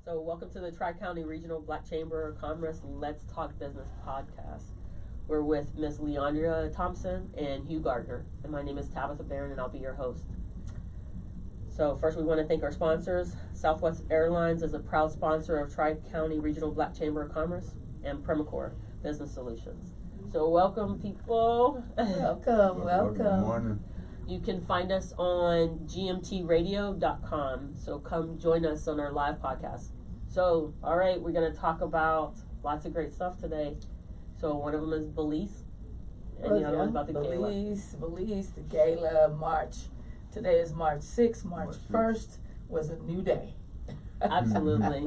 So, welcome to the Tri-County Regional Black Chamber of Commerce Let's Talk Business podcast. We're with Miss Leandria Thompson and Hugh Gardner, and my name is Tabitha Barron, and I'll be your host. So, first we want to thank our sponsors. Southwest Airlines is a proud sponsor of Tri-County Regional Black Chamber of Commerce and Primacor Business Solutions. So, welcome, people. Welcome. Good morning. You can find us on gmtradio.com. So come join us on our live podcast. So, all right, we're going to talk about lots of great stuff today. So one of them is Belize, and the other one's about the Gala. Belize, the Gala, March. Today is March 6th. March 1st was a new day. Absolutely.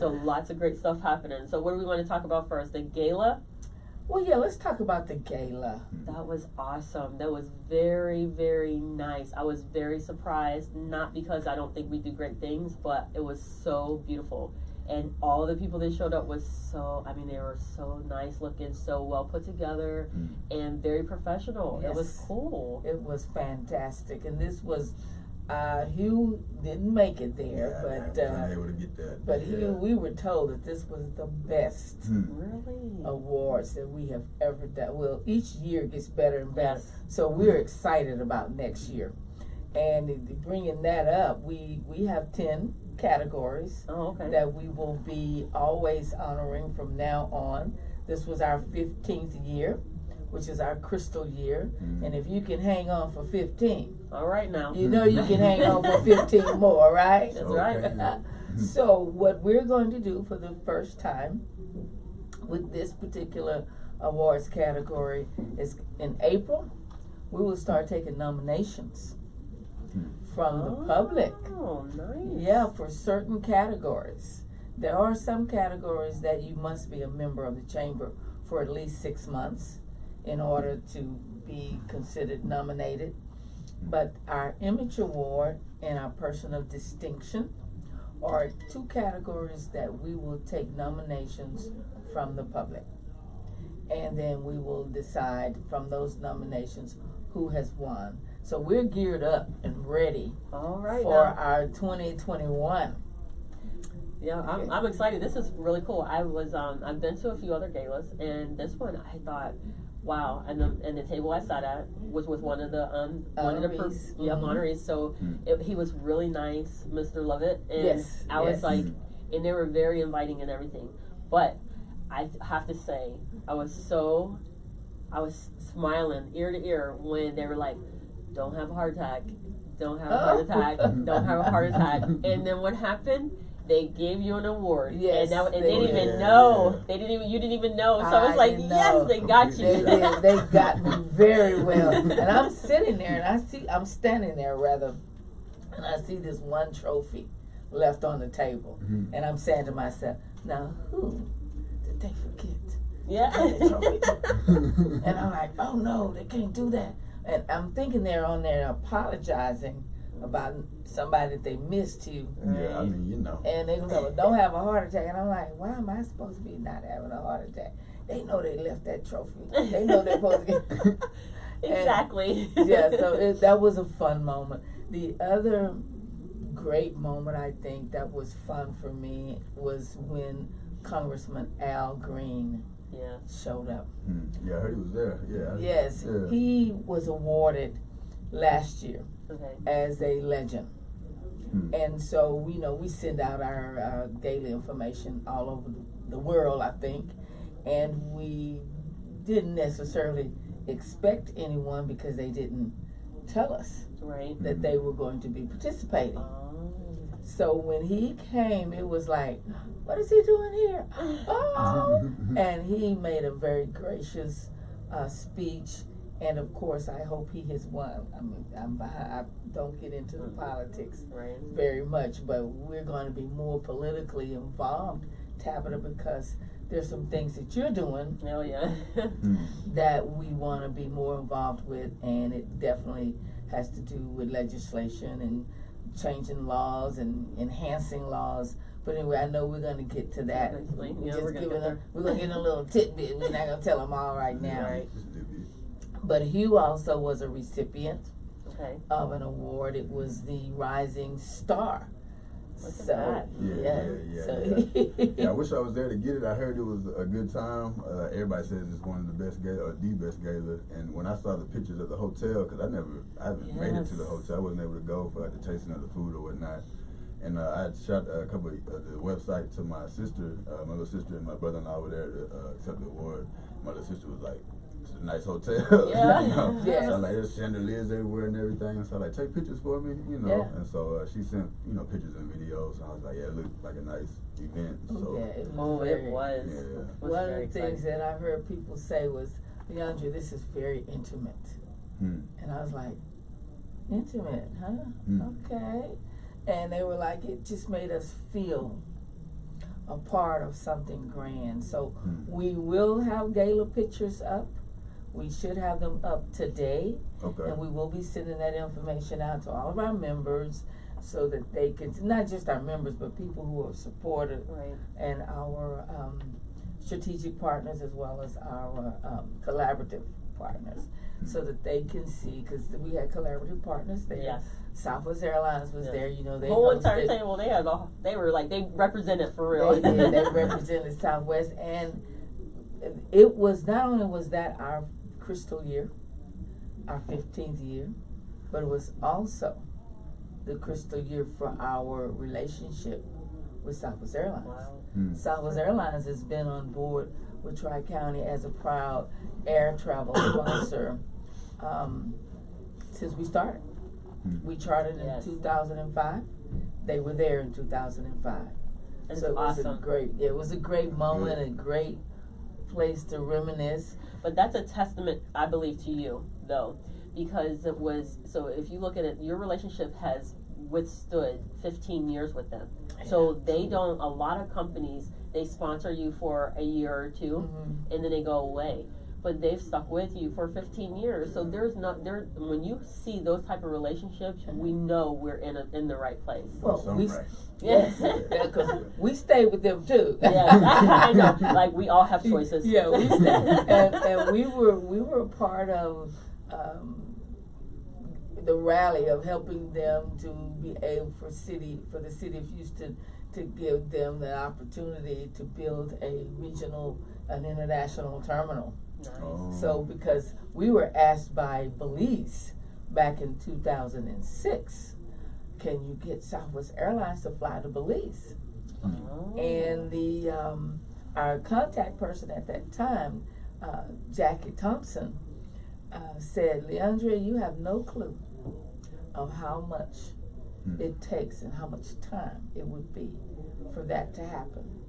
So lots of great stuff happening. So what do we want to talk about first? The Gala? Well, yeah, let's talk about the Gala. That was awesome. That was very, very nice. I was very surprised, not because I don't think we do great things, but it was so beautiful. And all the people that showed up was they were so nice looking, so well put together, and very professional. Yes. It was cool. It was fantastic. And this was, Hugh didn't make it there, I but wasn't able to get that. but Hugh, we were told that this was the best Really? awards that we have ever done. Well, each year gets better and better. Yes. So we're excited about next year. And bringing that up, we have 10 categories that we will be always honoring from now on. This was our 15th year, which is our crystal year. And if you can hang on for 15, all right now. you know you can hang on for 15 more, right? That's right. So what we're going to do for the first time with this particular awards category is in April, we will start taking nominations from the public. Oh, nice. Yeah, for certain categories. There are some categories that you must be a member of the chamber for at least 6 months in order to be considered nominated. But our Image Award and our Person of Distinction are two categories that we will take nominations from the public. And then we will decide from those nominations who has won. So we're geared up and ready for our 2021. Yeah, I'm excited. This is really cool. I've been to a few other galas, and this one I thought, wow. And the table I sat at was with one of the honorees. So he was really nice, Mr. Lovett, and I was like, and they were very inviting and everything. But I have to say, I was smiling ear to ear when they were like, don't have a heart attack, don't have a heart attack, don't have a heart attack. And then what happened? They gave you an award. Yes, and they didn't even know. You didn't even know. So I was like, yes, they got you. They got me very well. And I'm sitting there and I'm standing there rather, and I see this one trophy left on the table. And I'm saying to myself, now who did they forget? Yeah. And I'm like, oh no, they can't do that. And I'm thinking they're on there apologizing about somebody that they missed to. Yeah, I mean, you know. And they go, don't have a heart attack. And I'm like, why am I supposed to be not having a heart attack? They know they left that trophy. They know they're supposed to get. Exactly. So that was a fun moment. The other great moment I think that was fun for me was when Congressman Al Green showed up. Yeah, I heard he was there. Yeah. Yes, he was awarded last year as a legend. And so we send out our Gala information all over the world, I think, and we didn't necessarily expect anyone because they didn't tell us that they were going to be participating. So when he came, it was like, what is he doing here? Oh! And he made a very gracious speech. And of course, I hope he has won. I mean, I don't get into the politics very much, but we're going to be more politically involved, Tabitha, because there's some things that you're doing that we want to be more involved with, and it definitely has to do with legislation and changing laws and enhancing laws. But anyway, I know we're going to get to that. We're going to get a little tidbit. We're not going to tell them all right now. But Hugh also was a recipient of an award. It was the Rising Star So yeah. I wish I was there to get it. I heard it was a good time. Everybody says it's one of the best gala, or the best gala. And when I saw the pictures of the hotel, because I haven't made it to the hotel. I wasn't able to go for like the tasting of the food or whatnot. And I had shot a couple of the website to my sister, my little sister, and my brother-in-law were there to accept the award. My little sister was like, "It's a nice hotel." Yeah. You know? Yes. So like, there's chandeliers everywhere and everything. So like, take pictures for me, you know. Yeah. And so she sent, pictures and videos. And I was like, yeah, it looked like a nice event. So yeah, it was. Yeah. One of the things that I heard people say was, Leandra, this is very intimate. And I was like, intimate, huh? Okay. And they were like, it just made us feel a part of something grand. So we will have gala pictures up. We should have them up today. Okay. And we will be sending that information out to all of our members so that they can, not just our members, but people who are supported, right, and our strategic partners as well as our collaborative partners, so that they can see, because we had collaborative partners there. Yes. Southwest Airlines was there, they whole entire table. They were like, they represented for real. They did. They represented Southwest, and it was, not only was that our crystal year, our 15th year, but it was also the crystal year for our relationship with Southwest Airlines. Wow. Southwest Airlines has been on board with Tri-County as a proud air travel sponsor since we started. We chartered in 2005. They were there in 2005. That's so it was awesome. it was a great moment, a great place to reminisce. But that's a testament, I believe, to you, though, because it was, so if you look at it, your relationship has withstood 15 years with them. So they don't, a lot of companies, they sponsor you for a year or two, and then they go away. But they've stuck with you for 15 years. So when you see those type of relationships, we know we're in the right place. Well, yes, because we stay with them too. Yeah, I know. Like, we all have choices. Yeah, we stay, and we were a part of the rally of helping them to be able for the city of Houston to give them the opportunity to build an international terminal. Nice. So because we were asked by Belize back in 2006, can you get Southwest Airlines to fly to Belize? And the our contact person at that time, Jackie Thompson, said, Leandra, you have no clue of how much it takes and how much time it would be for that to happen.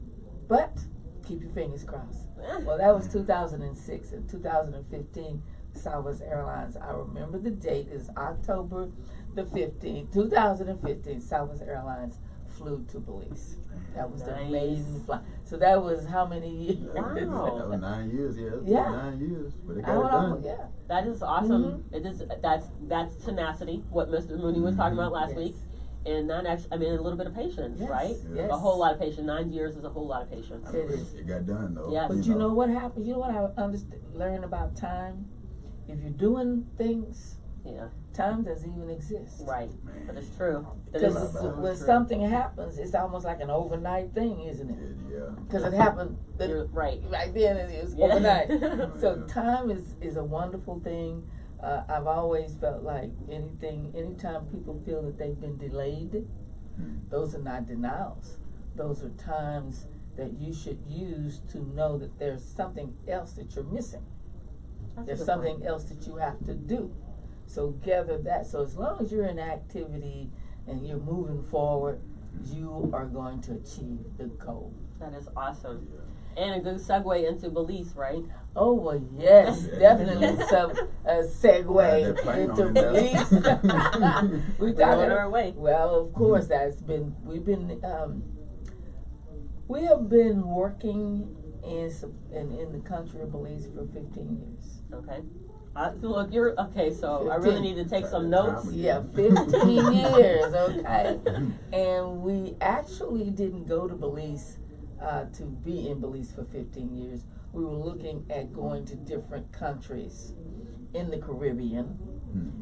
But keep your fingers crossed. Well, that was 2006. In 2015, Southwest Airlines, I remember the date, is October the 15th, 2015, Southwest Airlines flew to Belize. That was the amazing flight. So that was how many years? Wow. That was 9 years, Yeah. 9 years. But they got it done. Yeah. That is awesome. It is, that's tenacity, what Mr. Mooney was talking about last week. And not actually, a little bit of patience, right? Yes. A whole lot of patience. 9 years is a whole lot of patience. It is. It got done though. Yes. But you know what happens? You know what I learned about time? If you're doing things, time doesn't even exist. Right. But it's true. Because when something happens, it's almost like an overnight thing, isn't it? Yeah. Because it happened right then, it was overnight. So time is a wonderful thing. I've always felt like anytime people feel that they've been delayed, those are not denials. Those are times that you should use to know that there's something else that you're missing. There's something else that you have to do. So gather that. So as long as you're in activity and you're moving forward, you are going to achieve the goal. That is awesome. And a good segue into Belize, right? Oh, well, yes, definitely some segue into Belize. We're on our way. Well, of course, we have been working in the country of Belize for 15 years. Okay. Look, you're okay. So 15. I really need to take some notes. Yeah, 15 years. Okay. And we actually didn't go to Belize to be in Belize for 15 years. We were looking at going to different countries in the Caribbean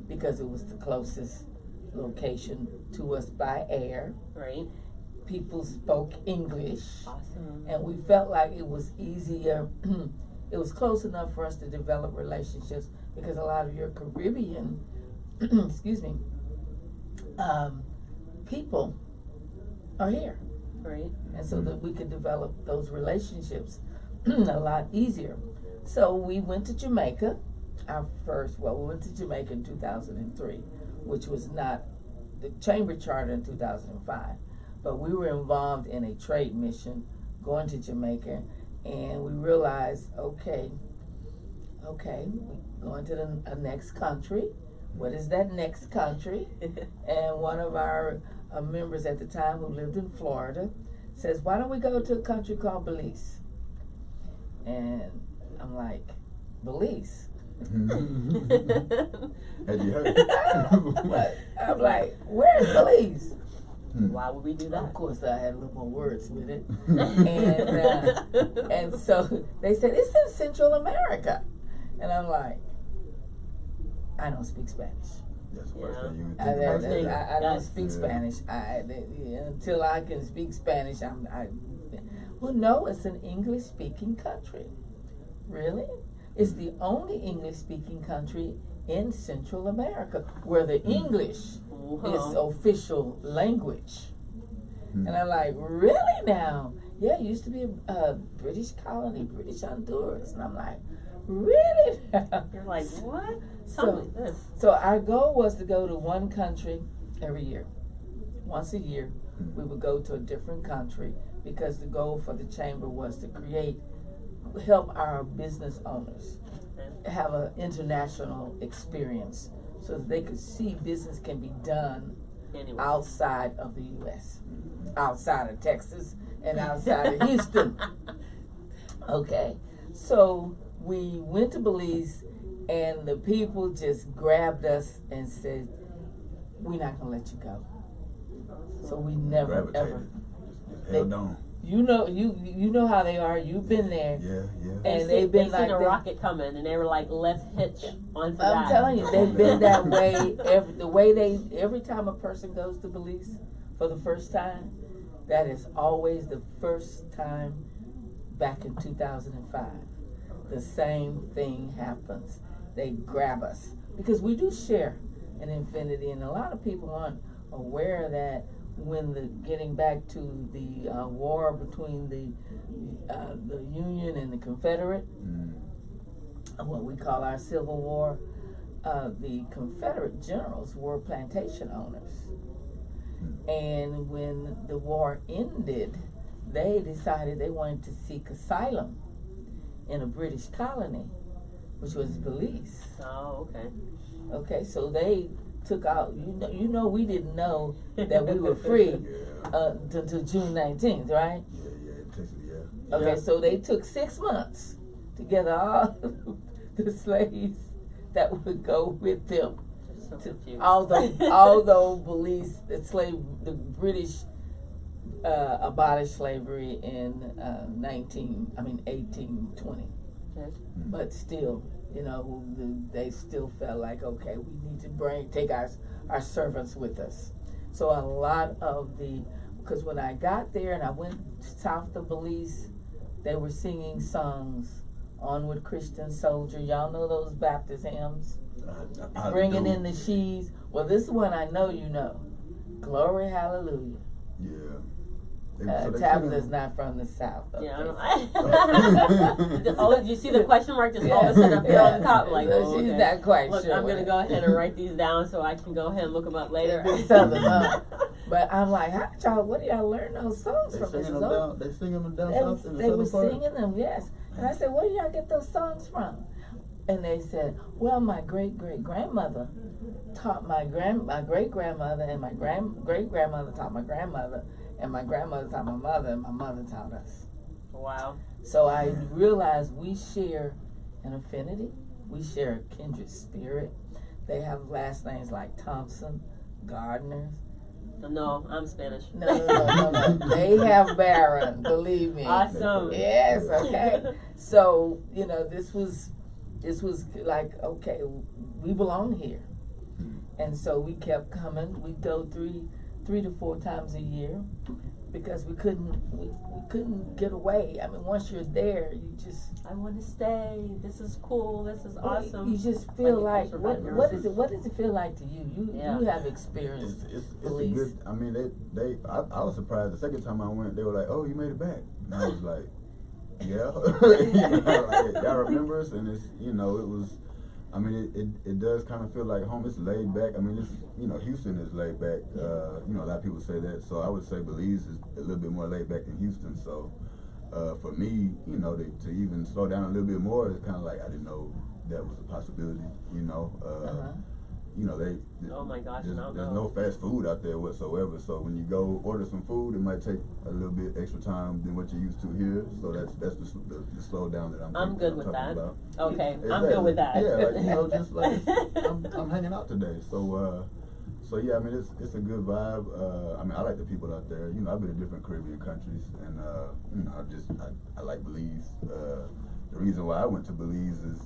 because it was the closest location to us by air. Right. people spoke English. Awesome. And we felt like it was easier. It was close enough for us to develop relationships because a lot of your Caribbean, excuse me, people are here. Right. And so that we could develop those relationships a lot easier. So we went to Jamaica. We went to Jamaica in 2003, which was not the chamber charter in 2005. But we were involved in a trade mission going to Jamaica, and we realized, okay, we're going to the next country. What is that next country? And one of our members at the time who lived in Florida says, why don't we go to a country called Belize? And I'm like, Belize? Have you heard? But I'm like, where's Belize? Why would we do that? Of course, I had a little more words with it. And so they said, it's in Central America. And I'm like, I don't speak Spanish. That's the first thing you would I think about. don't speak Spanish. Until I can speak Spanish, well, no, it's an English-speaking country. Really? It's the only English-speaking country in Central America where the English is official language. And I'm like, really now? Yeah, it used to be a British colony, British Honduras. And I'm like, really now? You're like, what? Something like this. So our goal was to go to one country every year. Once a year, we would go to a different country because the goal for the chamber was to help our business owners have an international experience so that they could see business can be done outside of the U.S., outside of Texas, and outside of Houston. Okay, so we went to Belize, and the people just grabbed us and said, we're not going to let you go. So we never, ever. Just held on. You know how they are. You've been there. Yeah. And they've been like a rocket coming, and they were like, "Let's hitch onto that." I'm telling you, they've been that way. Every time a person goes to Belize for the first time, that is always the first time back in 2005. The same thing happens. They grab us because we do share an infinity, and a lot of people aren't aware that. When getting back to the war between the Union and the Confederate, what we call our Civil War, the Confederate generals were plantation owners. And when the war ended, they decided they wanted to seek asylum in a British colony, which was Belize. Oh, okay. Okay, so they took out, we didn't know that we were free until June 19th, right? Yeah. Okay, so they took 6 months to get all the slaves that would go with them. Although the British abolished slavery in 1820. Okay. But still, they still felt like, okay, we need to take our servants with us. So a lot of because when I got there and I went south of Belize, they were singing songs, Onward Christian Soldier. Y'all know those Baptist hymns? Bringing in the sheaves. Well, this is one I know you know. Glory, hallelujah. Yeah. Tabitha's not from the South. Okay. Yeah. You see the question mark just all of a sudden up here on the top? Like, so she's not quite Look, sure. I'm going to go ahead and write these down so I can go ahead and look them up later. Southern, but I'm like, where do y'all learn those songs from? They sing them down south in the They were southern singing them, yes. And I said, where do y'all get those songs from? And they said, well, my great-great-grandmother taught my great-grandmother, and my great-grandmother taught my grandmother, and my grandmother taught my mother, and my mother taught us. Wow. So I realized we share an affinity. We share a kindred spirit. They have last names like Thompson, Gardner. No, I'm Spanish. No. They have Barron, believe me. Awesome. Yes, okay. So, this was like, okay, we belong here. And so we kept coming. We'd go 3 to 4 times a year. because we couldn't get away. I mean, once you're there, you just, I want to stay. This is cool. This is awesome. You just feel like what does it feel like to you? You have experience. It's a good. I mean, I was surprised the second time I went. They were like, "Oh, you made it back," and I was like, "Yeah." Like, y'all remember us, and it's it was. I mean, it does kind of feel like home. It's laid back. I mean, it's Houston is laid back. A lot of people say that. So I would say Belize is a little bit more laid back than Houston. So for me, to even slow down a little bit more, it's kind of like I didn't know that was a possibility. Oh my gosh, there's no fast food out there whatsoever. So when you go order some food, it might take a little bit extra time than what you're used to here. So that's the slowdown that I'm good with that. About. Okay, exactly. I'm good with that. Yeah, like, just like I'm hanging out today. So yeah, I mean it's a good vibe. I mean I like the people out there. I've been to different Caribbean countries, and I like Belize. The reason why I went to Belize is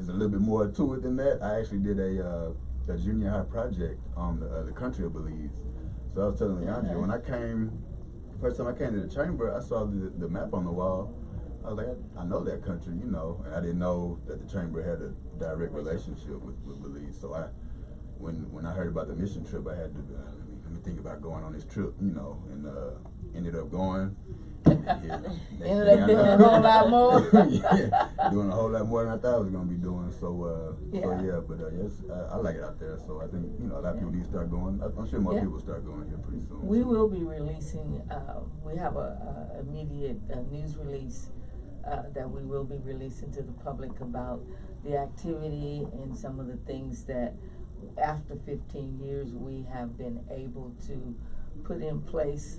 a little bit more to it than that. I actually did a junior high project on the country of Belize. So I was telling Leandra, when I came, first time I came to the chamber, I saw the map on the wall. I was like, I know that country, and I didn't know that the chamber had a direct relationship with Belize. So when I heard about the mission trip, I had to let me think about going on this trip, and ended up going. Ended up doing a whole lot more. Yeah, doing a whole lot more than I thought I was gonna be doing. I like it out there. So I think a lot of people need to start going. I'm sure more people will start going here pretty soon. We will be releasing. We have a immediate news release that we will be releasing to the public about the activity and some of the things that, after 15 years, we have been able to put in place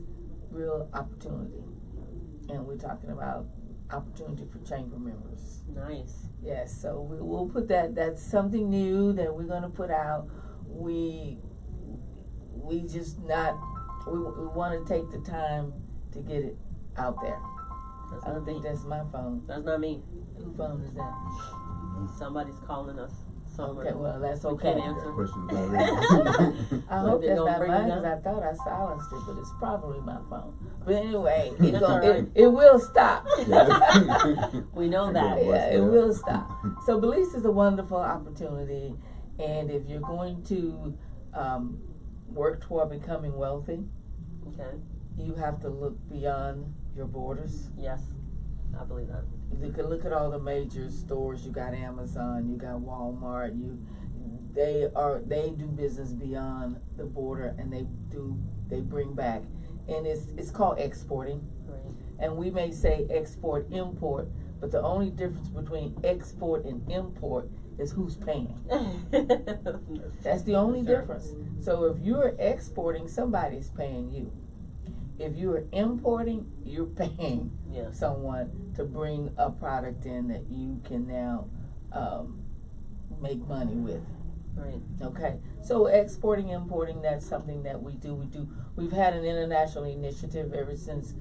real opportunity. And we're talking about opportunity for chamber members. Nice. Yes, so we'll put that. That's something new that we're going to put out. We just not. We want to take the time to get it out there. I don't think that's my phone. That's not me. Whose phone is that? Somebody's calling us. Okay, well, that's okay. We can't answer. I hope that's not mine, because I thought I silenced it, but it's probably my phone. But anyway, it will stop. We know that. Yeah, it will stop. So Belize is a wonderful opportunity, and if you're going to work toward becoming wealthy, you have to look beyond your borders. Yes, I believe that. You can look at all the major stores. You got Amazon, you got Walmart. They do business beyond the border, and they bring back, and it's called exporting. Right. And we may say export import, but the only difference between export and import is who's paying. That's the only difference. So if you're exporting, somebody's paying you. If you're importing, you're paying someone to bring a product in that you can now make money with. Right. Okay. So exporting, importing, that's something that we do. We've had an international initiative ever since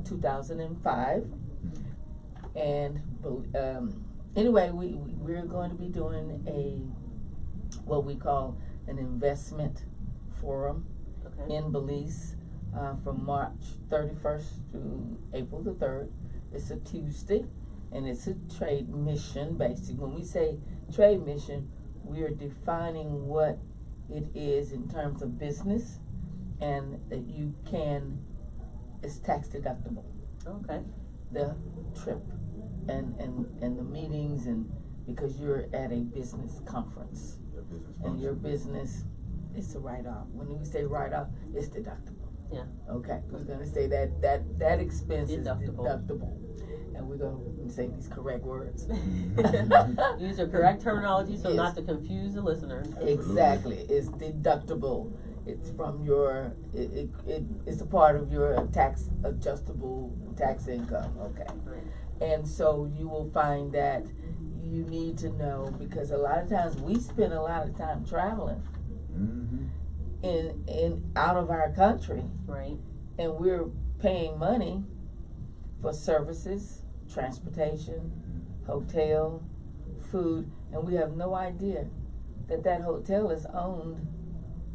2005. And anyway, we're going to be doing what we call an investment forum in Belize. From March 31st to April the 3rd. It's a Tuesday, and it's a trade mission. Basically, when we say trade mission, we are defining what it is in terms of business, and that it's tax deductible. Okay. The trip and the meetings, and because you're at a business conference, and your business, it's a write-off. When we say write-off, it's deductible. Yeah. Okay, we're going to say that expense is deductible. And we're going to say these correct words. Use the correct terminology so not to confuse the listener. Exactly. It's deductible. It's from your, it's a part of your tax adjustable tax income. Okay. Right. And so you will find that you need to know, because a lot of times we spend a lot of time traveling. Mm-hmm. In out of our country, right? And we're paying money for services, transportation, hotel, food, and we have no idea that hotel is owned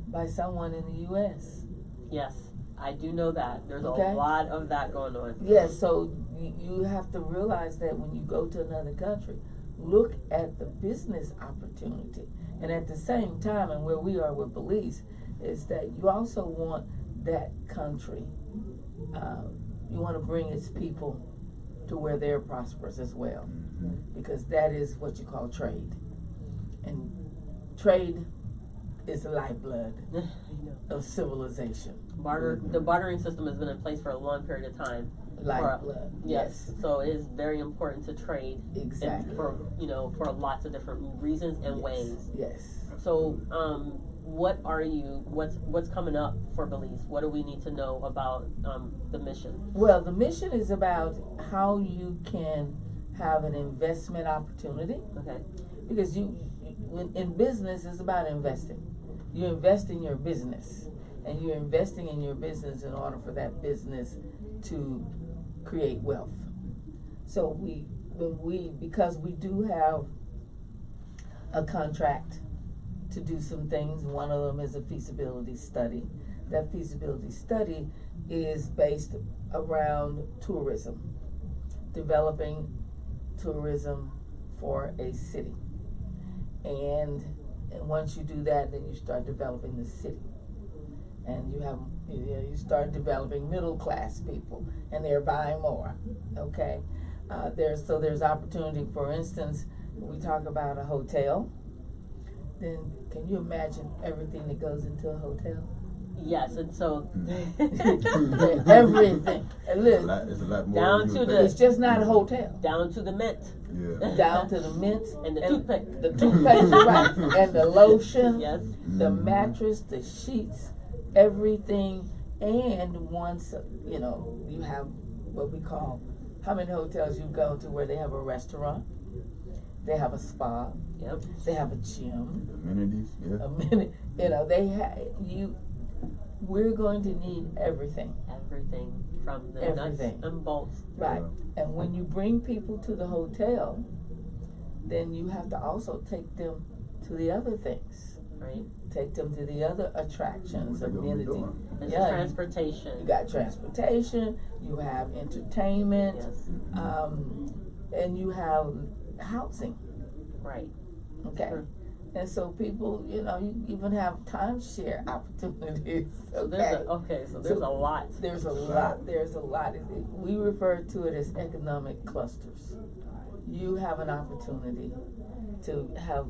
by someone in the U.S. Yes, I do know that. There's Okay. a lot of that going on. Yes, so you have to realize that when you go to another country, look at the business opportunity. And at the same time, and where we are with Belize, is that you also want that country, you want to bring its people to where they're prosperous as well. Because that is what you call trade. And trade is the lifeblood of civilization. The bartering system has been in place for a long period of time. Lifeblood. Yes. So it is very important to trade. Exactly. For lots of different reasons and ways. Yes. So what's coming up for Belize? What do we need to know about the mission? Well, the mission is about how you can have an investment opportunity. Okay. Because in business, it's about investing. You invest in your business, and you're investing in your business in order for that business to create wealth. So because we do have a contract to do some things, one of them is a feasibility study. That feasibility study is based around tourism, developing tourism for a city. And once you do that, then you start developing the city. And you start developing middle class people, and they're buying more. Okay, there's opportunity. For instance, we talk about a hotel. Then can you imagine everything that goes into a hotel? Yes, and so everything. And listen, it's a lot more down to the. It's just not a hotel. Down to the mint. Yeah. Down to the mint And the toothpaste. The toothpaste, right? And the lotion. Yes. The mattress, the sheets, everything. And once you have what we call. How many hotels you go to where they have a restaurant? They have a spa. Yep. They have a gym. Amenities, yeah. They have you. We're going to need everything. Everything from the Everything. nuts and bolts. Right. And when you bring people to the hotel, then you have to also take them to the other things. Right. Take them to the other attractions, amenities. It's Yeah, transportation. You got transportation. You have entertainment. Yes. And you have housing. Right. Okay. Sure. And so people, you even have timeshare opportunities. So there's a lot. There's a lot. We refer to it as economic clusters. You have an opportunity to have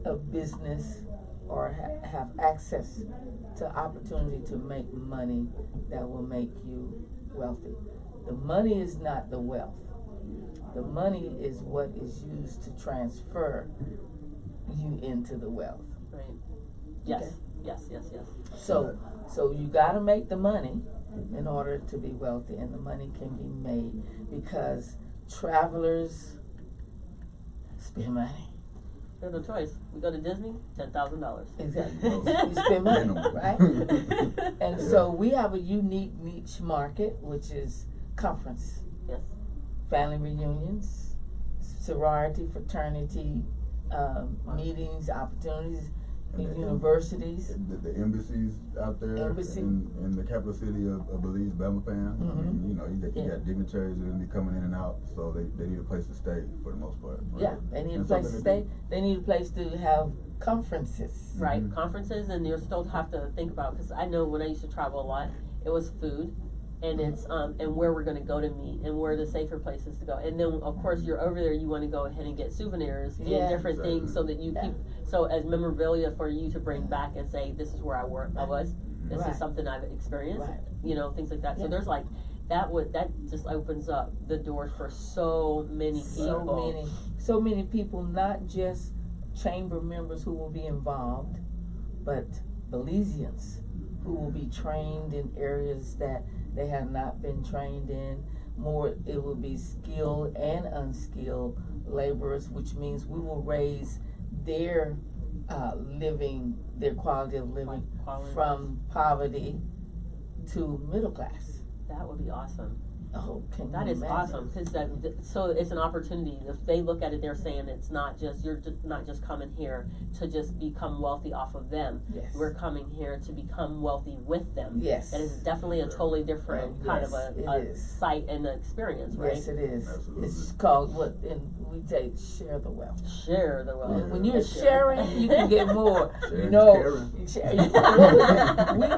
a business or have access to opportunity to make money that will make you wealthy. The money is not the wealth. The money is what is used to transfer you into the wealth. Right. Yes. Okay. Yes. So you got to make the money in order to be wealthy, and the money can be made because travelers spend money. There's no choice. We go to Disney, $10,000. Exactly. You spend money, right? And so we have a unique niche market, which is conference. Yes. Family reunions, sorority, fraternity, meetings, opportunities, universities. The embassies out there in the capital city of Belize, Belmopan. Mm-hmm. I mean, you got dignitaries that are going to be coming in and out, so they need a place to stay for the most part. Right? Yeah, they need a place to stay. They need a place to have conferences. Right, conferences, and you still have to think about, because I know when I used to travel a lot, it was food. And it's and where we're going to go to meet, and where are the safer places to go. And then of course you're over there, you want to go ahead and get souvenirs and different things so that you keep as memorabilia for you to bring back and say, this is where I was, this is something I've experienced, things like that. So there's like that just opens up the doors for so many people. So many people, not just chamber members who will be involved, but Belizeans who will be trained in areas that they have not been trained in. More, it will be skilled and unskilled laborers, which means we will raise their their quality of living from poverty to middle class. That would be awesome. Oh, can that you is imagine? awesome. So it's an opportunity. If they look at it, they're saying it's not just you're just not just coming here to just become wealthy off of them. Yes. We're coming here to become wealthy with them. Yes. And it's definitely a totally different kind of a sight and an experience, right? Yes, it is. Absolutely. It's called what? And we say share the wealth. Share the wealth. When you're sharing, you can get more.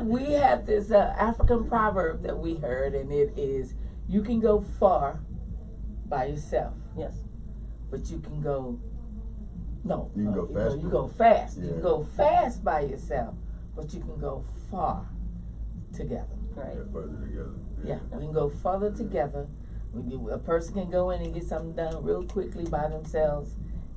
We have this African proverb that we heard, and it is, you can go far by yourself. Yes. But you can go, no. You can go fast. You go fast. Yeah. You can go fast by yourself, but you can go far together. Right. Yeah, further together. Yeah, we can go further together. A person can go in and get something done real quickly by themselves,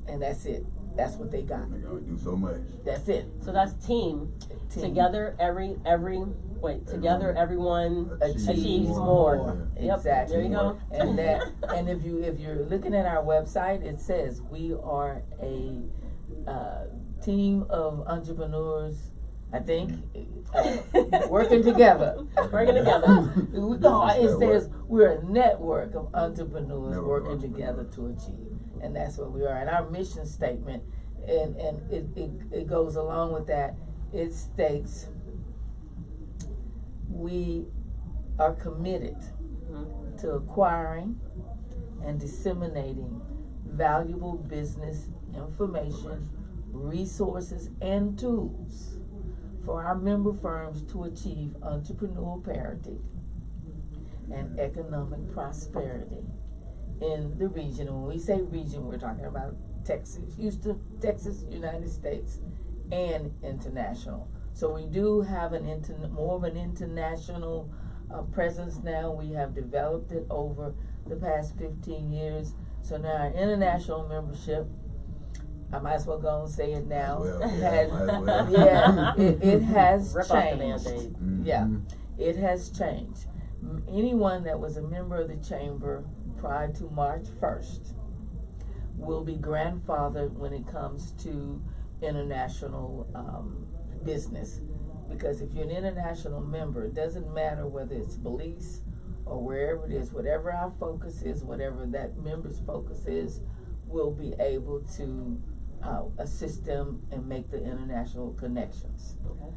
and that's it. That's what they got. They only do so much. That's it. So that's team. Together, together everyone achieves more. Yep. Exactly. There you go. And and if you're looking at our website, it says we are a team of entrepreneurs. I think working together. Working together. No, it says we're a network of entrepreneurs working together to achieve, and that's what we are. And our mission statement, and it goes along with that. It states we are committed to acquiring and disseminating valuable business information, resources, and tools for our member firms to achieve entrepreneurial parity and economic prosperity in the region. And when we say region, we're talking about Texas, Houston, Texas, United States, and international. So we do have more of an international presence now. We have developed it over the past 15 years. So now our international membership, I might as well go and say it now. It has Rip changed. off the Band-Aid. Yeah, it has changed. Anyone that was a member of the chamber prior to March 1st will be grandfathered when it comes to international business, because if you're an international member, it doesn't matter whether it's Belize or wherever it is, whatever our focus is, whatever that member's focus is, we'll be able to assist them and make the international connections. Okay.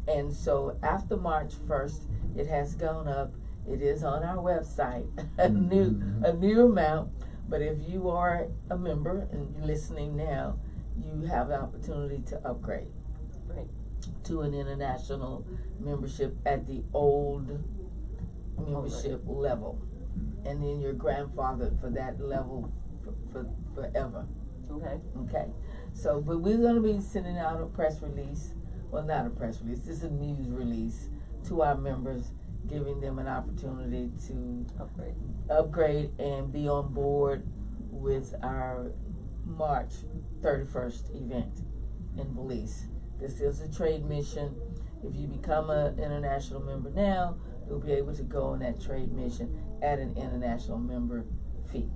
And so after March 1st, it has gone up. It is on our website, a new amount. But if you are a member and you're listening now, you have the opportunity to upgrade to an international membership at the old membership level. And then you're grandfathered for that level for forever. Okay. So, but we're going to be sending out a press release. Well, not a press release. This is a news release to our members, giving them an opportunity to upgrade and be on board with our March 31st event in Belize. This is a trade mission. If you become an international member now, you'll be able to go on that trade mission at an international member fee,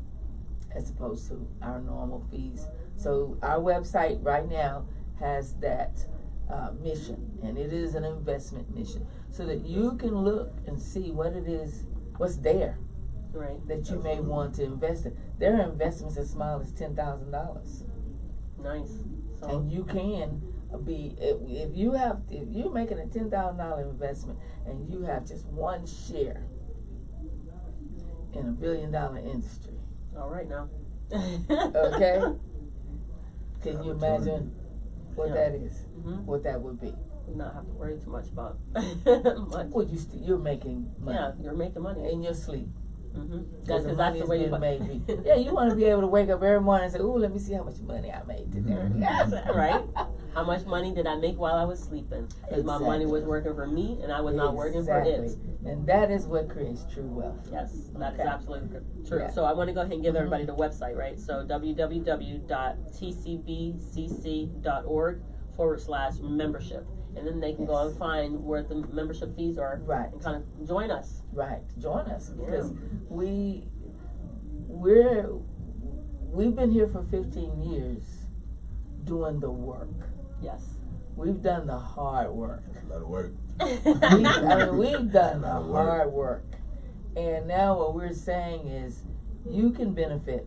as opposed to our normal fees. So our website right now has that mission, and it is an investment mission, so that you can look and see what it is, what's there, that you may want to invest in. There are investments as small as $10,000. Nice. So and you can be, if you're making a $10,000 investment and you have just one share in $1 billion industry. All right now. Okay. Can you imagine what that is? What that would be? Not have to worry too much about much. Well, you're making money. Yeah, you're making money in your sleep. That's the way you made. Yeah, you want to be able to wake up every morning and say, "Ooh, let me see how much money I made today." Right? How much money did I make while I was sleeping? Because my money was working for me, and I was not working for it. And that is what creates true wealth. Yes, that's absolutely true. Yeah. So I want to go ahead and give everybody the website, right? So www.tcbcc.org/membership. And then they can go and find where the membership fees are, and kind of join us. Join us, because we've been here for 15 years doing the work. Yes, we've done the hard work. A lot of work. We've done the hard work, And now what we're saying is you can benefit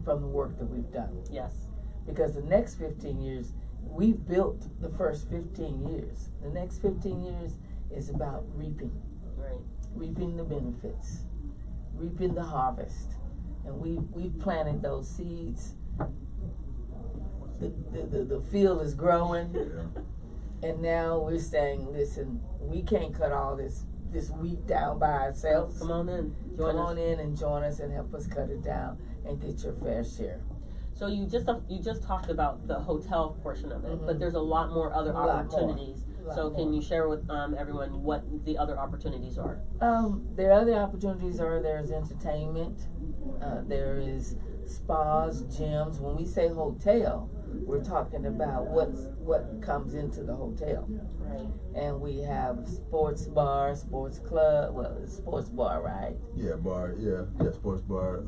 from the work that we've done. Yes. Because the next 15 years, we've built the first 15 years. The next 15 years is about reaping. Right. Reaping the benefits, reaping the harvest. And we've planted those seeds. The field is growing. Yeah. And now we're saying, listen, we can't cut all this wheat down by ourselves. Come on in. Come on in and join us and help us cut it down and get your fair share. So you just talked about the hotel portion of it, but there's a lot more other opportunities. So can you share with everyone what the other opportunities are? The other opportunities are there's entertainment, there is spas, gyms. When we say hotel, we're talking about what comes into the hotel. Right. And we have sports bar, sports club, well, it's sports bar, right? Yeah, bar, yeah, sports bar.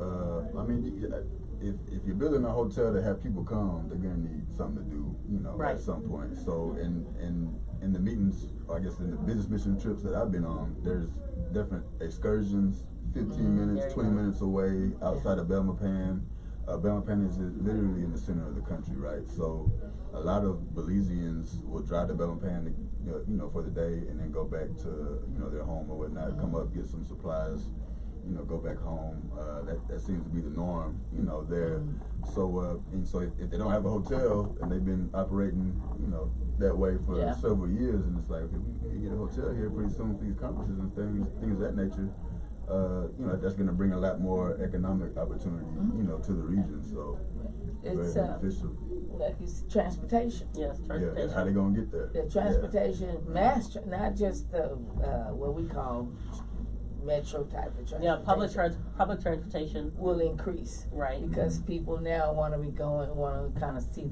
I mean, if you're building a hotel to have people come, they're gonna need something to do, right. At some point. So in the meetings, I guess in the business mission trips that I've been on, there's different excursions, 15 minutes, 20 minutes away outside of Belmopan. Belmopan is literally in the center of the country, right? So a lot of Belizeans will drive to Belmopan, for the day, and then go back to their home or whatnot. Come up, get some supplies, go back home. That seems to be the norm, there. So so if they don't have a hotel and they've been operating, that way for several years, and it's like, okay, we get a hotel here pretty soon for these conferences and things of that nature. That's going to bring a lot more economic opportunity, to the region. So it's very beneficial. Like it's transportation. Yes, transportation. Yeah, how they going to get there? The transportation, not just the what we call metro type of transportation. Yeah, public transportation will increase. Right. Because people now want to kind of see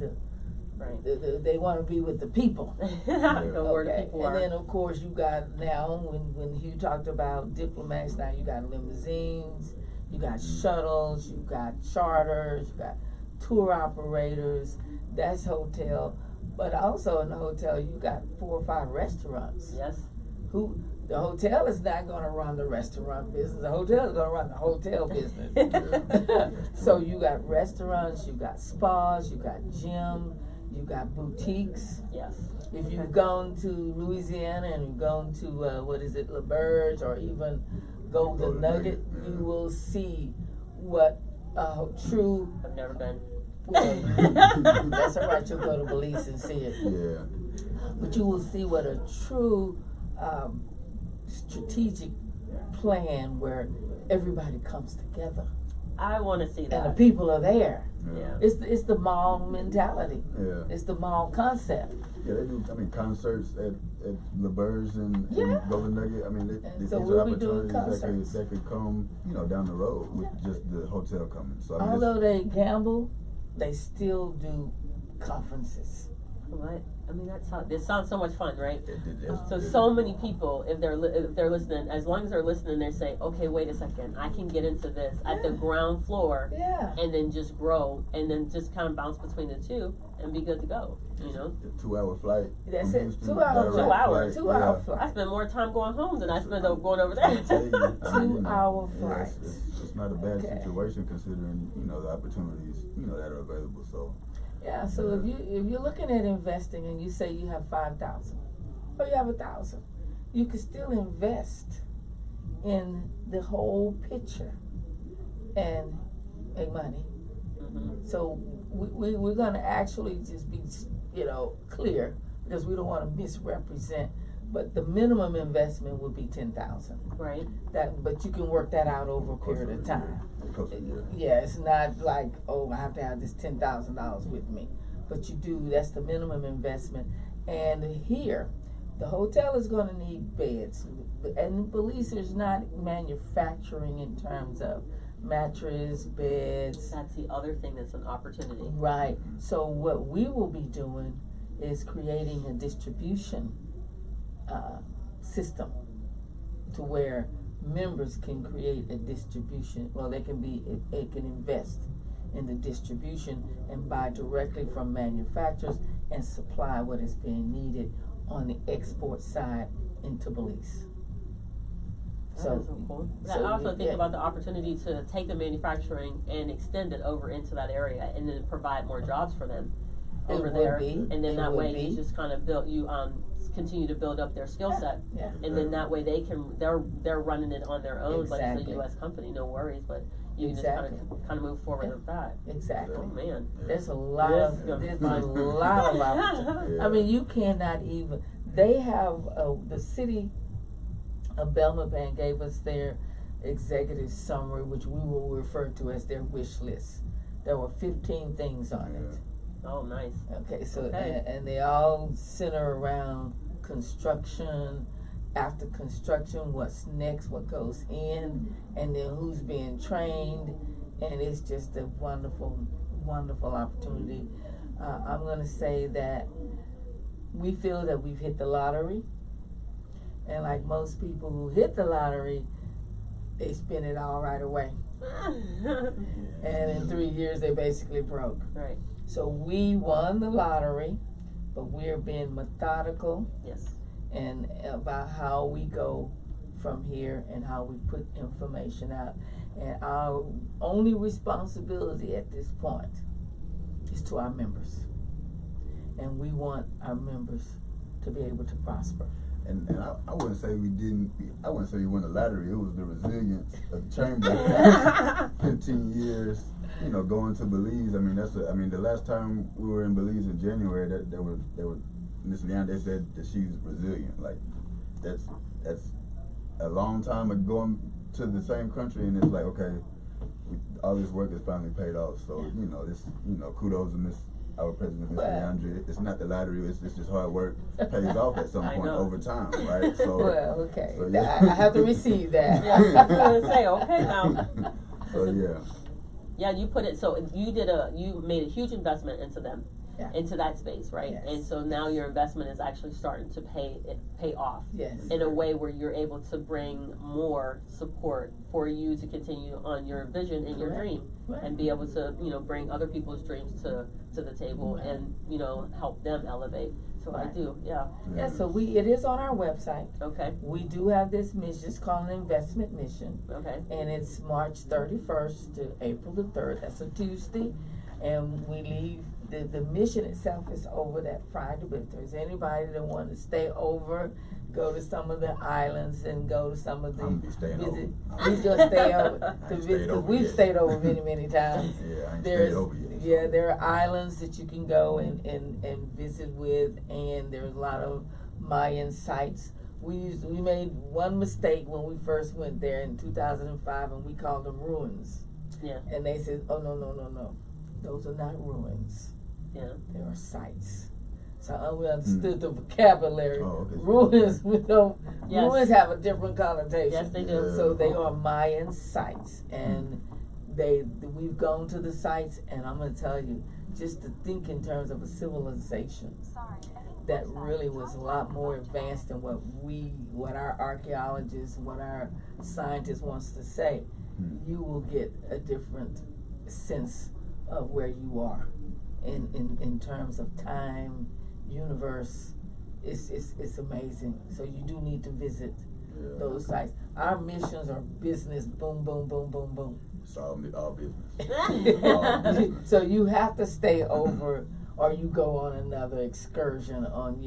right. They want to be with the people. Know where the people are. And then of course you got now when Hugh talked about diplomats, now you got limousines, you got shuttles, you got charters, you got tour operators. That's hotel, but also in the hotel you got 4 or 5 restaurants. Yes. The hotel is not going to run the restaurant business. The hotel is going to run the hotel business. So you got restaurants, you got spas, you got gym, you got boutiques. Yes. If you've gone to Louisiana and you've gone to La Berge or even Golden Nugget, you will see what true. I've never been. That's all right. You'll go to Belize and see it. Yeah. But you will see what a true strategic plan where everybody comes together. I want to see that. And the people are there. Yeah. It's the mall mentality. Yeah. It's the mall concept. Yeah, they do. I mean, concerts at La Berge and Golden Nugget. I mean, these so are opportunities that could come, down the road with just the hotel coming. So I mean, although they gamble, they still do conferences. What? I mean, it sounds so much fun, right? So many people, if they're listening, as long as they're listening, they say, okay, wait a second, I can get into this at the ground floor, and then just grow, and then just kind of bounce between the two, and be good to go. A 2-hour flight. That's it. Houston, 2 hours. 2 hour flight. I spend more time going home than I spend going over there. 2-hour flight. It's not a bad situation considering the opportunities that are available. So. Yeah, so if you're looking at investing and you say you have 5,000 or you have 1,000, you can still invest in the whole picture and make money. Mm-hmm. So we're going to actually just be clear, because we don't want to misrepresent. But the minimum investment would be 10,000. Right. But you can work that out over a period of time. Yeah, it's not like, I have to have this $10,000 with me. But you do, that's the minimum investment. And here, the hotel is going to need beds. And Belize is not manufacturing in terms of mattress, beds. That's the other thing that's an opportunity. Right. So what we will be doing is creating a distribution system to where members can create a distribution. Well, they can invest in the distribution and buy directly from manufacturers and supply what is being needed on the export side into Belize. That is so cool. But I also think about the opportunity to take the manufacturing and extend it over into that area, and then provide more jobs for them over there. And then that way you just kind of continue to build up their skill set, and then that way they're running it on their own, but it's a U.S. company, no worries. But you can just kind of move forward with that. Exactly. Oh man, there's a lot of opportunity. I mean, you cannot even. They have the city of Belmopan gave us their executive summary, which we will refer to as their wish list. There were 15 things on it. Oh, nice. Okay, so and they all center around construction. After construction, what's next, what goes in, and then who's being trained, and it's just a wonderful, wonderful opportunity. I'm going to say that we feel that we've hit the lottery, and like most people who hit the lottery, they spend it all right away. And in 3 years, they basically broke. Right. So we won the lottery, but we're being methodical. Yes. And about how we go from here and how we put information out. And our only responsibility at this point is to our members. And we want our members to be able to prosper. And I wouldn't say I wouldn't say we won the lottery. It was the resilience of the chamber. 15 years, going to Belize. I mean, the last time we were in Belize in January, there was Miss Leon, they said that she's resilient. Like, that's a long time of going to the same country, and it's like, okay, all this work is finally paid off. So, kudos to our president, Miss Leandra. It's not the lottery, it's just hard work pays off at some point over time, right? So, okay. So, I have to receive that. Yeah, I was going to say, okay now. So, Yeah, you put it, so you made a huge investment into them. Yeah. Into that space, right? Yes. And so now your investment is actually starting to pay off. Yes. In a way where you're able to bring more support for you to continue on your vision and your dream, and be able to bring other people's dreams to the table, and help them elevate. So I do, yeah. So it is on our website. Okay. We do have this mission. It's called an investment mission. Okay. And it's March 31st to April the 3rd. That's a Tuesday, and we leave. The mission itself is over that Friday, but if there's anybody that wants to stay over, go to some of the islands and go to some of the visit. We just stay over to visit, because we've stayed over many, many times. There are islands that you can go and visit with, and there's a lot of Mayan sites. We made one mistake when we first went there in 2005, and we called them ruins. Yeah. And they said, oh, no. Those are not ruins. Yeah. They are sites. So we understood the vocabulary. Okay. Ruins, ruins have a different connotation. Yes, they do. So they are Mayan sites, and we've gone to the sites, and I'm going to tell you, just to think in terms of a civilization that really was a lot more advanced than what our archaeologists, what our scientists wants to say. You will get a different sense of where you are in terms of time, universe. It's amazing. So you do need to visit those sites. Our missions are business, boom, boom, boom, boom, boom. It's all business. So you have to stay over, or you go on another excursion on,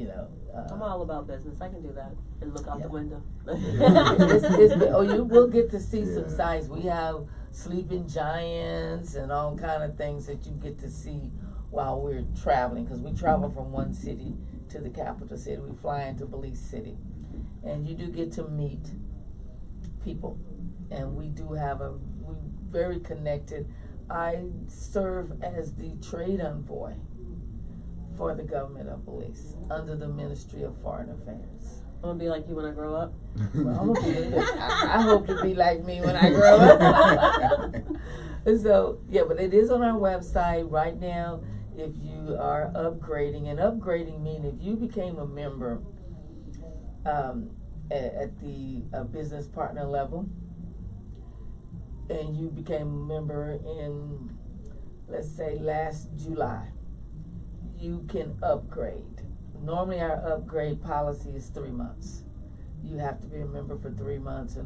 I'm all about business. I can do that and look out the window. You will get to see some sights. We have sleeping giants and all kind of things that you get to see while we're traveling, because we travel from one city to the capital city. We fly into Belize City, and you do get to meet people, and we do have we're very connected. I serve as the trade envoy for the government of Belize under the Ministry of Foreign Affairs. I'm gonna be like you when I grow up. Well, I hope to be like me when I grow up. So, but it is on our website right now. If you are upgrading, and upgrading means if you became a member at the business partner level, and you became a member in, let's say, last July, you can upgrade. Normally our upgrade policy is 3 months. you have to be a member for 3 months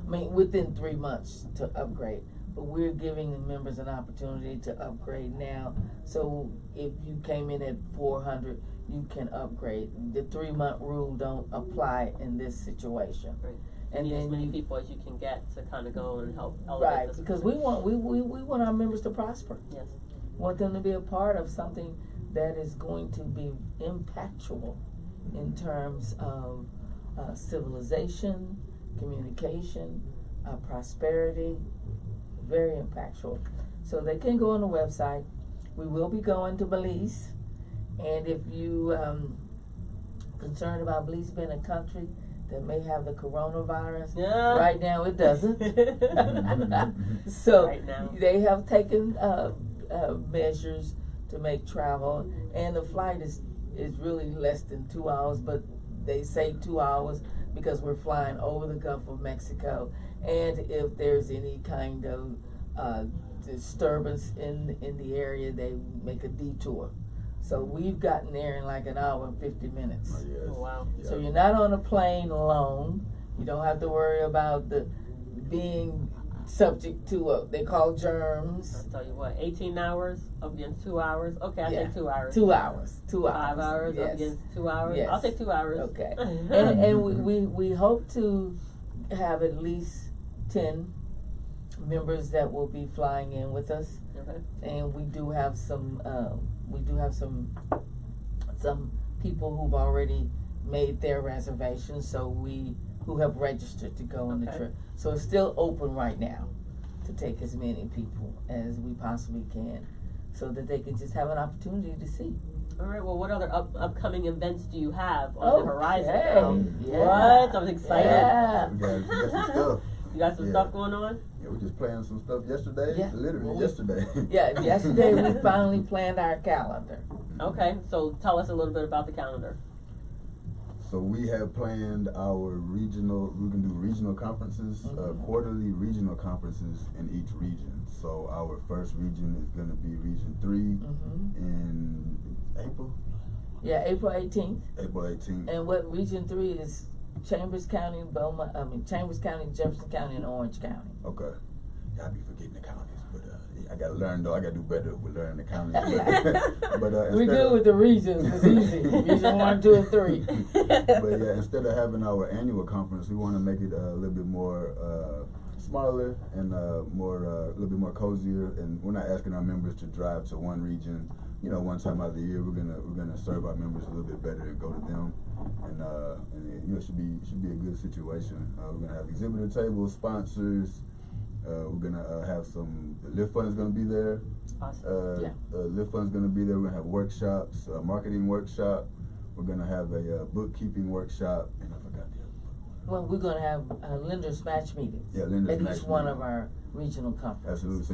within 3 months to upgrade. But we're giving the members an opportunity to upgrade now. So if you came in at 400, you can upgrade. The 3-month rule don't apply in this situation. Right. And you need then as many people as you can get to kind of go and help elevate right, this because we want our members to prosper. Yes. We want them to be a part of something that is going to be impactful in terms of civilization, communication, prosperity, very impactful. So they can go on the website. We will be going to Belize, and if you concerned about Belize being a country that may have the coronavirus, right now it doesn't. So right now. they have taken measures to make travel, and the flight is really less than 2 hours, but they say 2 hours because we're flying over the Gulf of Mexico, and if there's any kind of disturbance in the area, they make a detour. So we've gotten there in like an hour and 50 minutes. Oh, yes. Oh, wow. Yeah. So you're not on a plane alone. You don't have to worry about being subject to what they call germs. I'll tell you what, 18 hours up against 2 hours. Okay, I take 2 hours. 2 hours. 2 hours. 5 hours yes. up against 2 hours. Yes. I'll take 2 hours. Okay. and we hope to have at least 10 members that will be flying in with us. Okay. And we do have some people who've already made their reservations, who have registered to go on the trip. So it's still open right now to take as many people as we possibly can, so that they can just have an opportunity to see. All right. Well, what other upcoming events do you have on the horizon? Yeah. What? I'm excited. Yeah. We got some stuff. You got some stuff going on? Yeah, we just planned some stuff yesterday. Yeah. Literally yesterday. Yeah, yesterday we finally planned our calendar. Okay, so tell us a little bit about the calendar. So we have planned our we can do regional conferences, quarterly regional conferences in each region. So our first region is going to be Region 3 in April. Yeah, April 18th. April 18th. And what Region 3 is Chambers County, Chambers County, Jefferson County, and Orange County. Okay. Yeah, I be forgetting the counties, but I gotta learn though. I gotta do better with learning the counties. But we good with the regions. It's easy. Region 1, 2, and 3. But yeah, instead of having our annual conference, we want to make it a little bit more smaller and a little bit more cozier. And we're not asking our members to drive to one region, one time out of the year. We're gonna serve our members a little bit better and go to them. And it should be a good situation. We're gonna have exhibitor tables, sponsors. We're gonna have the Lift Fund is gonna be there. Awesome. Lift Fund is gonna be there. We're gonna have workshops, a marketing workshop. We're gonna have a bookkeeping workshop, and I forgot the other one. Well, we're gonna have lenders match meetings. Yeah, lenders at match each one meeting. of our regional conferences. Absolutely. So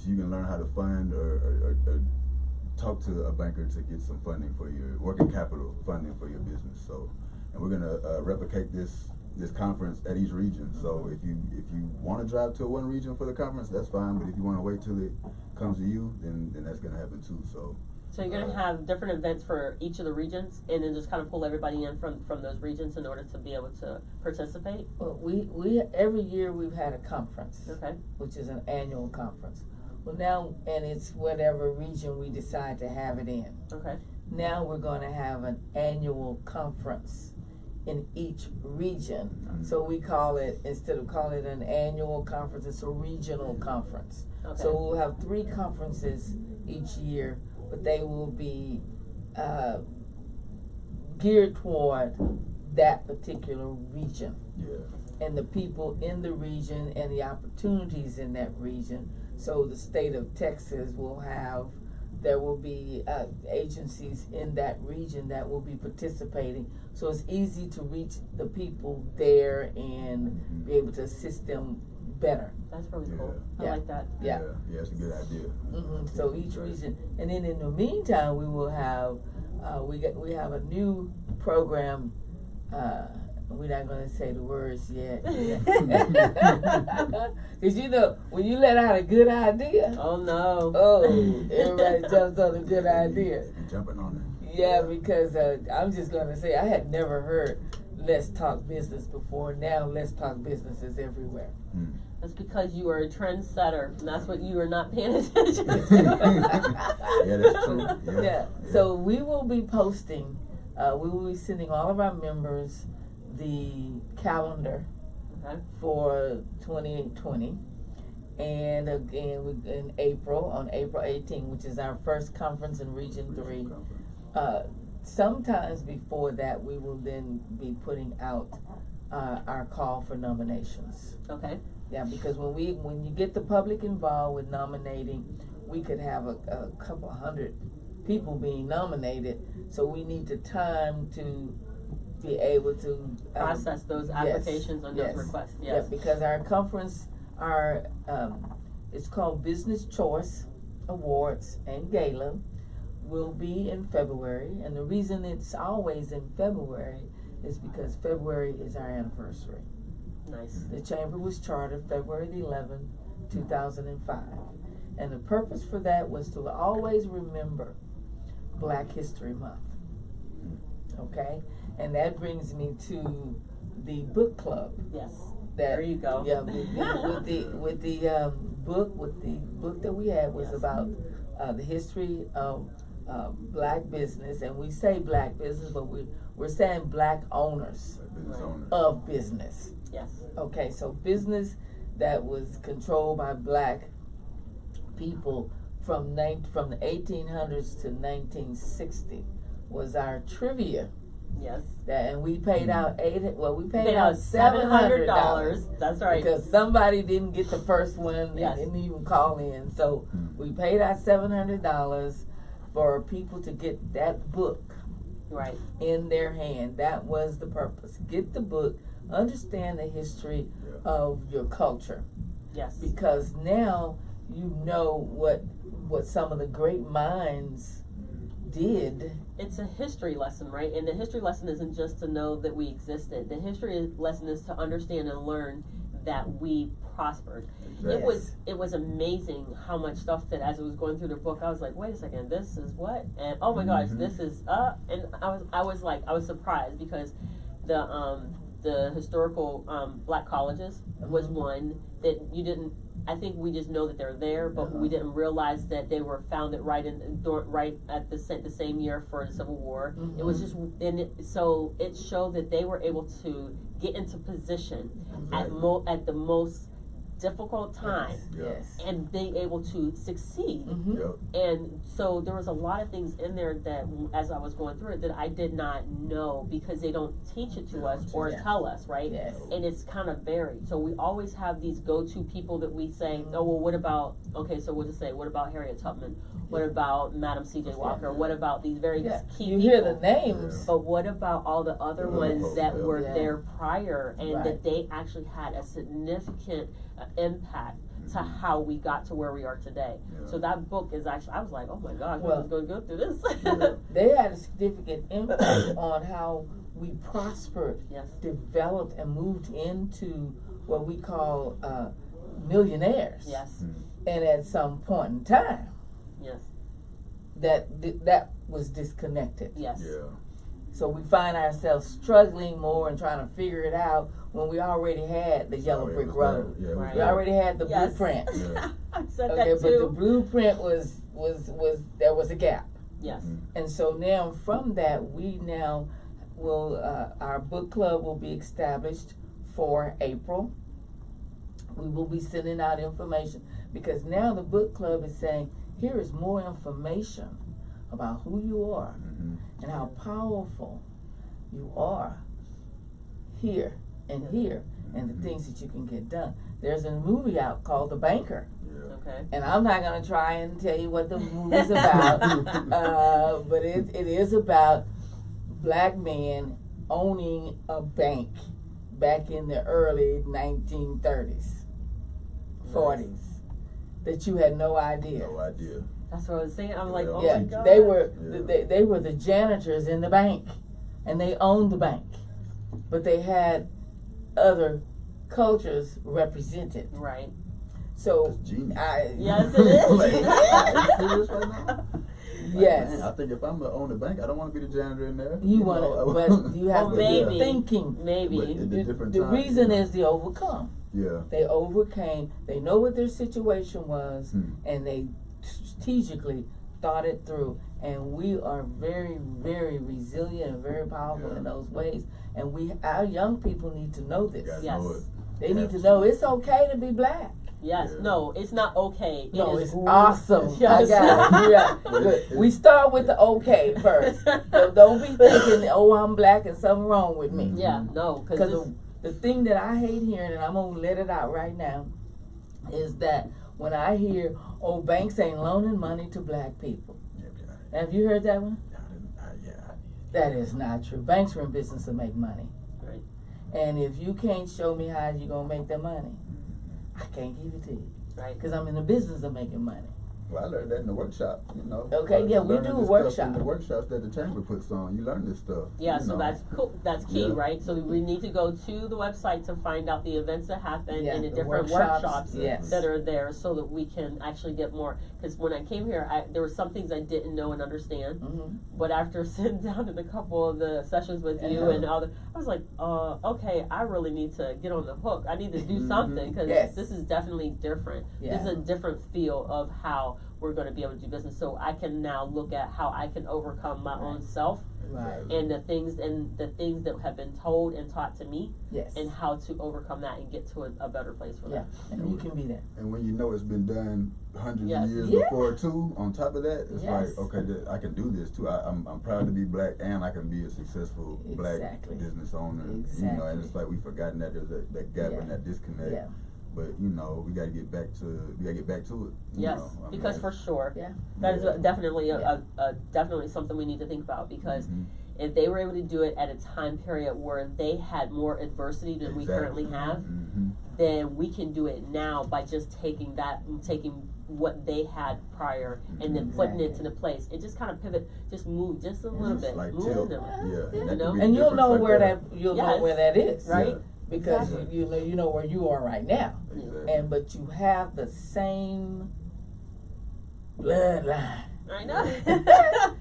you can learn how to fund or talk to a banker to get some funding for your working capital funding for your business. So, and we're gonna replicate this conference at each region. So if you want to drive to one region for the conference, that's fine. But if you want to wait till it comes to you, then that's gonna happen too. So you're gonna have different events for each of the regions, and then just kind of pull everybody in from those regions in order to be able to participate. Well, we every year we've had a conference. Okay. Which is an annual conference. Well, now, and it's whatever region we decide to have it in. Okay. Now we're going to have an annual conference in each region. So we call it, instead of calling it an annual conference, it's a regional conference. Okay. So we'll have 3 conferences each year, but they will be geared toward that particular region. yeah. And the people in the region and the opportunities in that region. So the state of Texas there will be agencies in that region that will be participating. So it's easy to reach the people there and be able to assist them better. That's really cool. I Yeah. like that. Yeah. Yeah, it's a good idea. So each region, and then in the meantime, we will have we have a new program. We're not going to say the words yet. Because when you let out a good idea, Oh no. Everybody jumps on a good idea. You're jumping on it. Yeah, because I'm just going to say I had never heard Let's Talk Business before. Now Let's Talk Business is everywhere. That's because you are a trendsetter, and that's what you are not paying attention to. Yeah, that's true. Yeah. So we will be posting, we will be sending all of our members the calendar for 2020. And again, in April, on April 18th, which is our first conference in Region 3. Sometimes before that, we will then be putting out our call for nominations. Okay. Yeah, because when you get the public involved with nominating, we could have a couple hundred people being nominated. So we need the time to be able to process those applications on those requests. Yes. Yeah, because our conference, it's called Business Choice Awards and Gala, will be in February. And the reason it's always in February is because February is our anniversary. Nice. The chamber was chartered February 11, 2005. And the purpose for that was to always remember Black History Month. Okay? And that brings me to the book club. Yes. There you go. Yeah, with the book that we had was about the history of Black business, and we say Black business, but we're saying Black owners of business. Yes. Okay, so business that was controlled by Black people from the 1800s to 1960 was our trivia. Yes. And we paid out we paid out $700. That's right. Because somebody didn't get the first one. Yes. They didn't even call in. So we paid out $700 for people to get that book in their hand. That was the purpose. Get the book, understand the history of your culture. Yes. Because now you know what some of the great minds did. It's a history lesson, right? And the history lesson isn't just to know that we existed. The history lesson is to understand and learn that we prospered. Exactly. It was amazing how much stuff that as I was going through the book, I was like, wait a second, this is what? And oh my gosh, this is and I was surprised because the historical Black colleges was one that you didn't. I think we just know that they're there, but we didn't realize that they were founded right at the same year for the Civil War. It was just, so it showed that they were able to get into position at the most difficult time and being able to succeed. And so there was a lot of things in there that as I was going through it that I did not know because they don't teach it to us or tell us, right? And it's kind of varied. So we always have these go-to people that we say, oh, well, what about, so we'll just say, what about Harriet Tubman? What about Madam C.J. Walker? What about these very key people? You hear the names. But what about all the other ones that were there prior and that they actually had a significant impact to how we got to where we are today. So that book is actually, I was like, oh my gosh, I was going to go through this. They had a significant impact on how we prospered, developed, and moved into what we call millionaires. Yes. And at some point in time, that was disconnected. Yes. Yeah. So we find ourselves struggling more and trying to figure it out when we already had the yellow brick road. We already had the blueprint. I said that too. But the blueprint was there was a gap. Yes. And so now from that we now will our book club will be established for April. We will be sending out information because now the book club is saying here is more information about who you are and how powerful you are here and the things that you can get done. There's a movie out called The Banker. Okay. And I'm not going to try and tell you what the movie's about, but it is about Black men owning a bank back in the early 1930s, 40s, that you had no idea. No idea. That's what I was saying. I'm like, oh my God. They were the janitors in the bank, and they owned the bank, but they had other cultures represented. Right. So, genius. Yes, it is. Yes. Man, I think if I'm gonna own a bank, I don't want to be the janitor in there. You want it, but you have to maybe. be thinking. Maybe. The reason is they overcome. Yeah. They overcame. They know what their situation was, and they strategically thought it through. And we are very, very resilient and very powerful in those ways. And our young people need to know this. Yes. Know it. They need to know it's okay to be black. Yes. Yeah. No, it's not okay. No, it it's is awesome. Yes. I got it. Yeah. Good. We start with the okay first. So don't be thinking, oh, I'm black and something wrong with me. Yeah, no. Because the thing that I hate hearing, and I'm going to let it out right now, is that when I hear, oh, banks ain't loaning money to black people. Have you heard that one? That is not true. Banks are in business to make money. Right. And if you can't show me how you're going to make the money, I can't give it to you. Right. Because I'm in the business of making money. Well, I learned that in the workshop, Okay, yeah, we do workshops. In the workshops that the chamber puts on, you learn this stuff. Yeah, so that's cool. That's key, Yeah. right? So we need to go to the website to find out the events that happen and the different workshops that are there, so that we can actually get more. Because when I came here, there were some things I didn't know and understand. But after sitting down in a couple of the sessions with you and all I was like, okay, I really need to get on the hook. I need to do something, because this is definitely different. Yeah. This is a different feel of how we're going to be able to do business. So I can now look at how I can overcome my own self, and the things that have been told and taught to me, and how to overcome that and get to a better place for that. And you can be there. And when you know it's been done hundreds of years before too, on top of that, it's like, okay, I can do this too. I'm proud to be black, and I can be a successful black business owner. You know, and it's like we've forgotten that there's that gap and that disconnect. Yeah. But you know, we gotta get back to it. Yes, because for sure, that is definitely definitely something we need to think about, because if they were able to do it at a time period where they had more adversity than we currently have, then we can do it now by just taking what they had prior and then putting it into place. It just kind of pivot, just move just a little bit, like move tilt. And you'll know where that is, right? Yeah. Because you know where you are right now, but you have the same bloodline. I know.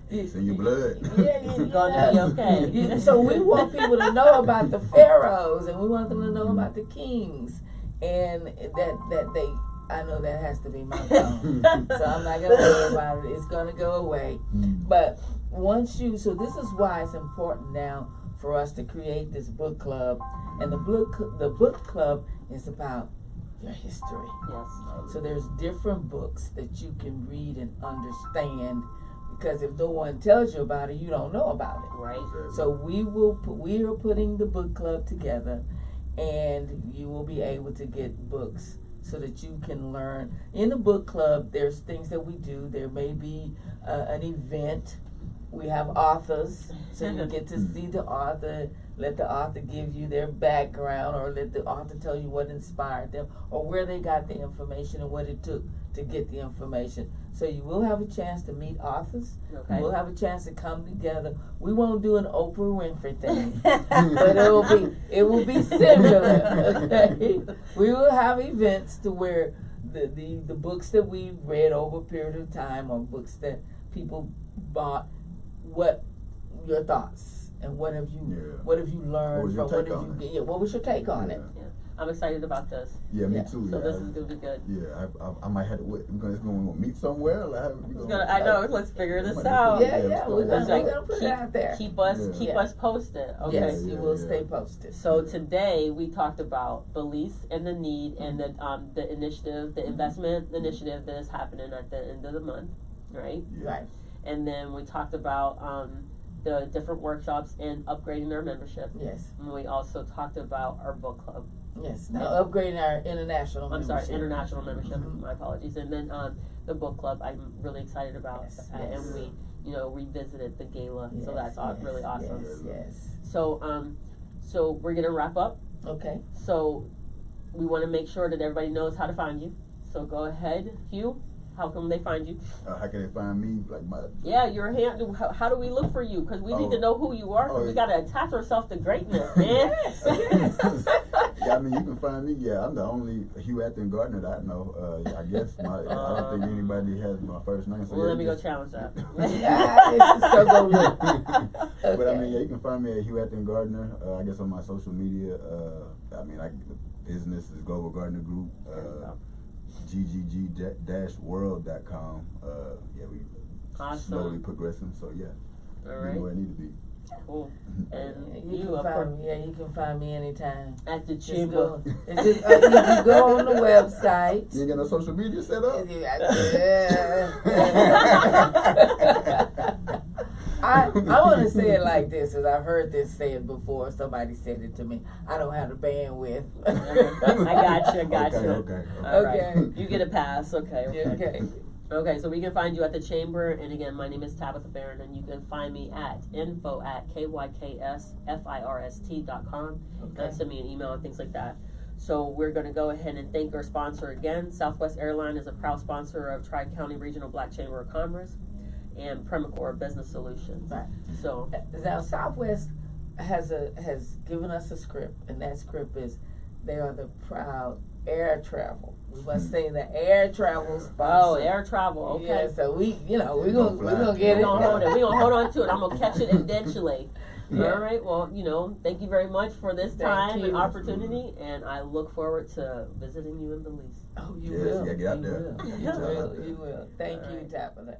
It's in your blood. You're gonna be okay. So we want people to know about the pharaohs, and we want them to know about the kings, and that they. I know that has to be my phone, so I'm not gonna worry about it. It's gonna go away. But so this is why it's important now for us to create this book club. And the book club is about your history. Yes. So there's different books that you can read and understand, because if no one tells you about it, you don't know about it. Right. So we are putting the book club together, and you will be able to get books so that you can learn. In the book club, there's things that we do. There may be an event. We have authors, so you get to see the author. Let the author give you their background, or let the author tell you what inspired them, or where they got the information and what it took to get the information. So you will have a chance to meet authors. Okay. We'll have a chance to come together. We won't do an Oprah Winfrey thing, but it will be similar. Okay? We will have events to where the books that we read over a period of time, or books that people bought. What your thoughts, and what have you learned from what was your take on it? Yeah. I'm excited about this. Yeah, me too. So this is gonna be good. Yeah, I might have to wait. We're gonna meet somewhere. I know. Let's figure this out. We're gonna put it out there. Keep us posted. Okay. Yes, you will stay posted. So today we talked about beliefs and the need, and the initiative, the investment initiative that is happening at the end of the month, right? Right. And then we talked about the different workshops and upgrading their membership. Yes. And we also talked about our book club. Yes. Now upgrading our international membership. I'm sorry, international membership. My apologies. And then the book club, I'm really excited about. And we, revisited the gala. So that's really awesome. Yes. So we're gonna wrap up. Okay. So we want to make sure that everybody knows how to find you. So go ahead, Hugh. How can they find you? How can they find me? Your hand. How do we look for you? Because we need to know who you are. Because we got to attach ourselves to greatness, man. Yes. I mean, you can find me. Yeah, I'm the only Hugh Athen Gardner that I know. I guess I don't think anybody has my first name. So well, yeah, let me go challenge that. Just go look. Okay. But I mean, yeah, you can find me at Hugh Athen Gardner. I guess on my social media. I mean, business is Global Gardner Group. GGG-world.com. Yeah, we slowly progressing. So yeah, all right. Where I need to be. Cool. And you can find me anytime at the chamber. You go on the website. You ain't got no social media set up? I want to say it like this, because I've heard this said before. Somebody said it to me. I don't have the bandwidth. I got you. Okay. All right. You get a pass. Okay. Okay, so we can find you at the chamber, and again, my name is Tabitha Barron, and you can find me at info@kyksfirst.com. Okay. Send me an email and things like that. So we're going to go ahead and thank our sponsor again. Southwest Airline is a proud sponsor of Tri-County Regional Black Chamber of Commerce and Premicor Business Solutions. Right. So now Southwest has given us a script, and that script is they are the proud air travel. We must say the air travel sponsor. Oh, air travel. Okay. Yeah, so we gonna get it. We're gonna hold on to it. I'm gonna catch it eventually. Yeah. All right. Well, thank you very much for this time and opportunity, and I look forward to visiting you in Belize. Oh, you will. Yeah, get out there. You will. Thank you, Tabitha.